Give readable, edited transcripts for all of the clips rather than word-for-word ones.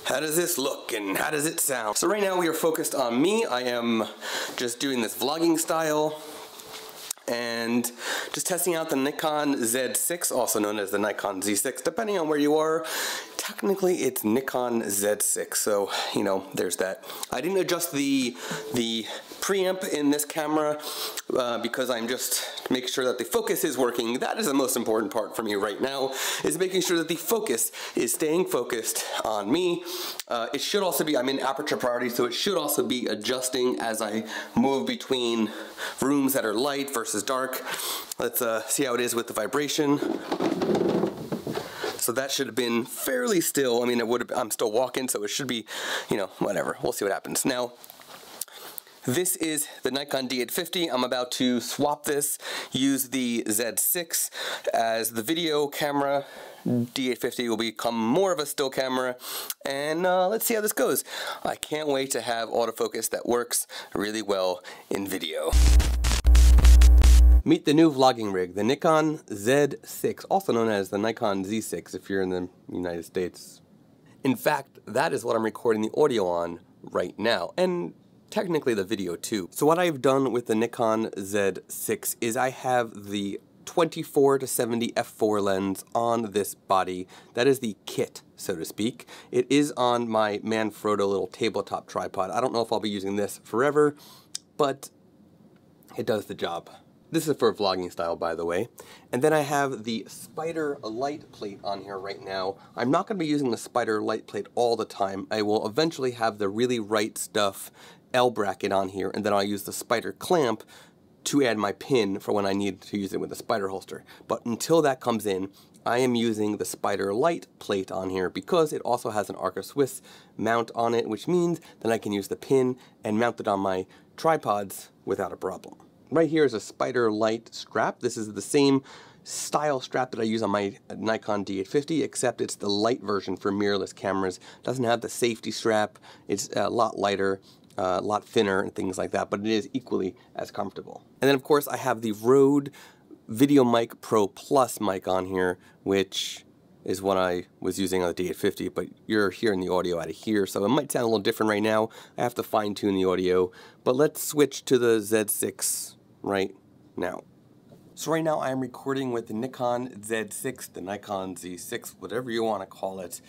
How does this look and how does it sound? So right now we are focused on me. I am just doing this vlogging style and just testing out the Nikon Z6, also known as the Nikon Z6, depending on where you are. Technically it's Nikon Z6, so you know, there's that. I didn't adjust the preamp in this camera because I'm just making sure that the focus is working. That is the most important part for me right now, is making sure that the focus is staying focused on me. It should also be, I'm in aperture priority, so it should also be adjusting as I move between rooms that are light versus dark. Let's see how it is with the vibration. So that should have been fairly still. I mean, I'm still walking, so it should be, you know, whatever. We'll see what happens. Now, this is the Nikon D850. I'm about to swap this, use the Z6 as the video camera. D850 will become more of a still camera, and let's see how this goes. I can't wait to have autofocus that works really well in video. Meet the new vlogging rig, the Nikon Z6, also known as the Nikon Z6 if you're in the United States. In fact, that is what I'm recording the audio on right now, and technically the video too. So what I've done with the Nikon Z6 is I have the 24-70 f4 lens on this body. That is the kit, so to speak. It is on my Manfrotto little tabletop tripod. I don't know if I'll be using this forever, but it does the job. This is for vlogging style, by the way. And then I have the Spider light plate on here right now. I'm not going to be using the Spider light plate all the time. I will eventually have the Really Right Stuff L bracket on here, and then I'll use the Spider clamp to add my pin for when I need to use it with the Spider holster. But until that comes in, I am using the Spider light plate on here because it also has an Arca Swiss mount on it, which means that I can use the pin and mount it on my tripods without a problem. Right here is a Spider light strap. This is the same style strap that I use on my Nikon D850, except it's the light version for mirrorless cameras. It doesn't have the safety strap. It's a lot lighter, a lot thinner and things like that, but it is equally as comfortable. And then of course I have the Rode VideoMic Pro Plus mic on here, which is what I was using on the D850, but you're hearing the audio out of here, so it might sound a little different right now. I have to fine tune the audio, but let's switch to the Z6 right now. So right now I am recording with the Nikon Z6, the Nikon Z6, whatever you want to call it.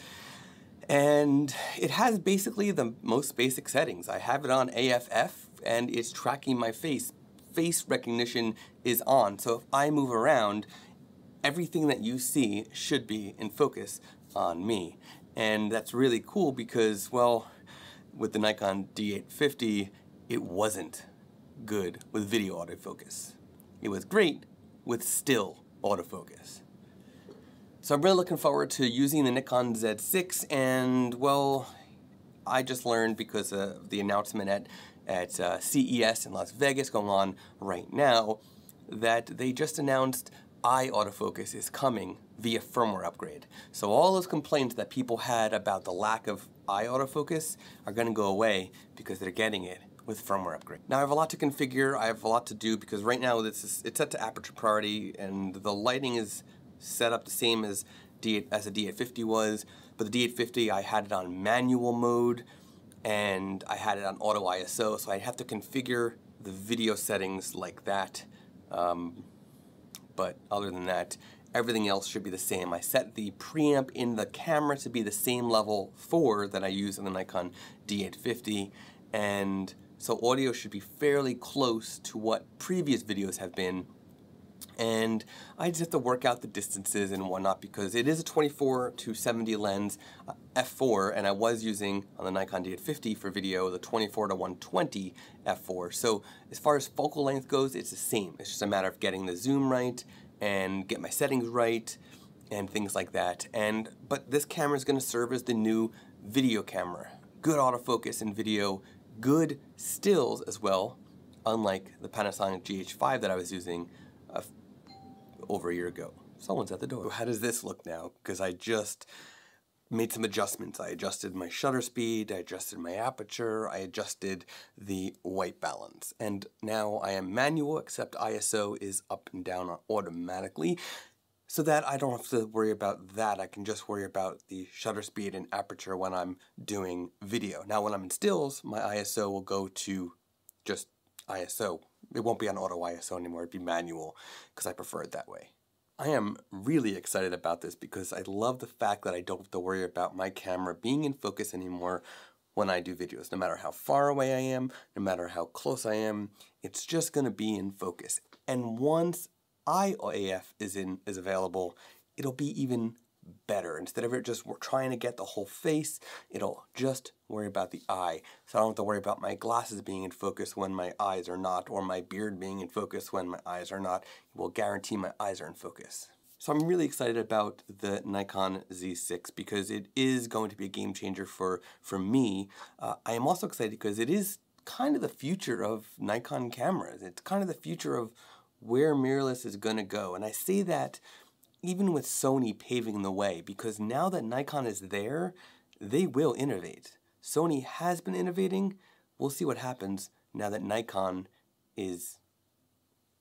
And it has basically the most basic settings. I have it on AFF and it's tracking my face. Face recognition is on, so if I move around, everything that you see should be in focus on me. And that's really cool because, well, with the Nikon D850, it wasn't good with video autofocus. It was great with still autofocus. So I'm really looking forward to using the Nikon Z6, and well, I just learned because of the announcement at CES in Las Vegas going on right now that they just announced eye autofocus is coming via firmware upgrade. So all those complaints that people had about the lack of eye autofocus are going to go away because they're getting it with firmware upgrade. Now I have a lot to configure, I have a lot to do because right now it's set to aperture priority and the lighting is set up the same as a D850 was, but the D850 I had it on manual mode and I had it on auto ISO, so I have to configure the video settings like that. But other than that, everything else should be the same. I set the preamp in the camera to be the same level 4 that I use on the Nikon D850, and so audio should be fairly close to what previous videos have been. And I just have to work out the distances and whatnot because it is a 24-70 lens f4, and I was using on the Nikon D850 for video the 24-120 f4. So as far as focal length goes, it's the same. It's just a matter of getting the zoom right and get my settings right and things like that. But this camera is going to serve as the new video camera. Good autofocus in video, good stills as well, unlike the Panasonic GH5 that I was using over a year ago. Someone's at the door. How does this look now? Because I just made some adjustments. I adjusted my shutter speed, I adjusted my aperture, I adjusted the white balance. And now I am manual, except ISO is up and down automatically. so that I don't have to worry about that. I can just worry about the shutter speed and aperture when I'm doing video. Now when I'm in stills, my ISO will go to just ISO. It won't be on auto ISO anymore, it'd be manual, because I prefer it that way. I am really excited about this because I love the fact that I don't have to worry about my camera being in focus anymore when I do videos. No matter how far away I am, no matter how close I am, it's just going to be in focus. And once IAF is available, it'll be even better. Instead of it just trying to get the whole face, it'll just worry about the eye. So I don't have to worry about my glasses being in focus when my eyes are not, or my beard being in focus when my eyes are not. It will guarantee my eyes are in focus. So I'm really excited about the Nikon Z6 because it is going to be a game changer for me. I am also excited because it is kind of the future of Nikon cameras. It's kind of the future of where mirrorless is going to go. And I say that even with Sony paving the way, because now that Nikon is there, they will innovate. Sony has been innovating. We'll see what happens now that Nikon is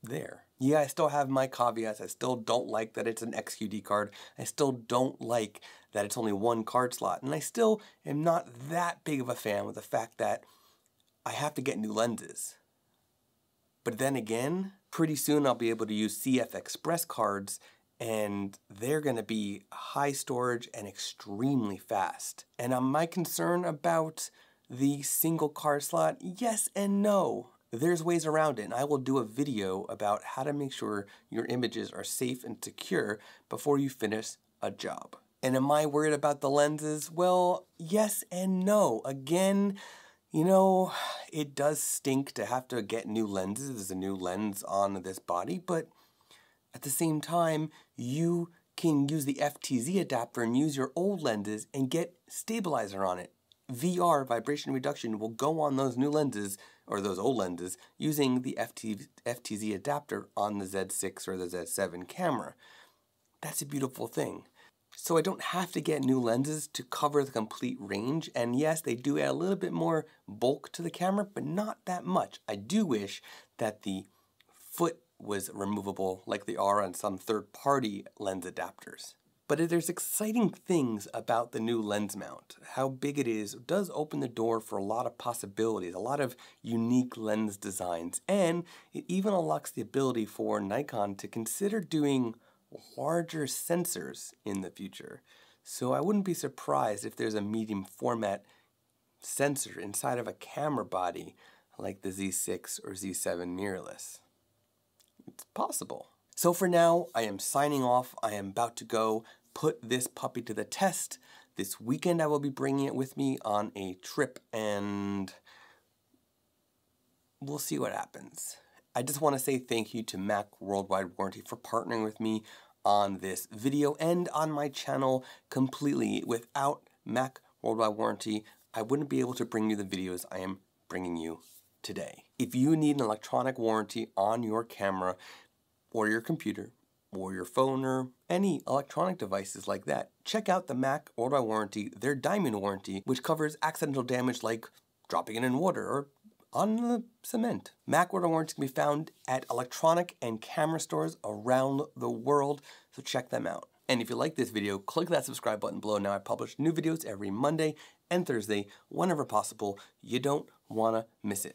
there. Yeah, I still have my caveats. I still don't like that it's an XQD card. I still don't like that it's only one card slot. And I still am not that big of a fan with the fact that I have to get new lenses. But then again, pretty soon I'll be able to use CF Express cards, and they're going to be high storage and extremely fast. And am I concerned about the single card slot? Yes and no. There's ways around it, and I will do a video about how to make sure your images are safe and secure before you finish a job. And am I worried about the lenses? Well, yes and no. Again, you know, it does stink to have to get new lenses. There's a new lens on this body, but at the same time, you can use the FTZ adapter and use your old lenses and get stabilizer on it. VR, vibration reduction, will go on those new lenses, or those old lenses, using the FTZ adapter on the Z6 or the Z7 camera. That's a beautiful thing. So I don't have to get new lenses to cover the complete range, and yes, they do add a little bit more bulk to the camera, but not that much. I do wish that the foot was removable like they are on some third-party lens adapters. But there's exciting things about the new lens mount. How big it is does open the door for a lot of possibilities, a lot of unique lens designs, and it even unlocks the ability for Nikon to consider doing larger sensors in the future. So I wouldn't be surprised if there's a medium format sensor inside of a camera body like the Z6 or Z7 mirrorless. It's possible. So for now, I am signing off. I am about to go put this puppy to the test. This weekend I will be bringing it with me on a trip, and we'll see what happens. I just want to say thank you to Mac Worldwide Warranty for partnering with me on this video and on my channel completely. Without Mac Worldwide Warranty, I wouldn't be able to bring you the videos I am bringing you today. If you need an electronic warranty on your camera or your computer or your phone or any electronic devices like that, check out the Mac Worldwide Warranty, their Diamond Warranty, which covers accidental damage like dropping it in water or on the cement. Mac Worldwide Warranty can be found at electronic and camera stores around the world, so check them out. And if you like this video, click that subscribe button below. Now I publish new videos every Monday and Thursday whenever possible. You don't want to miss it.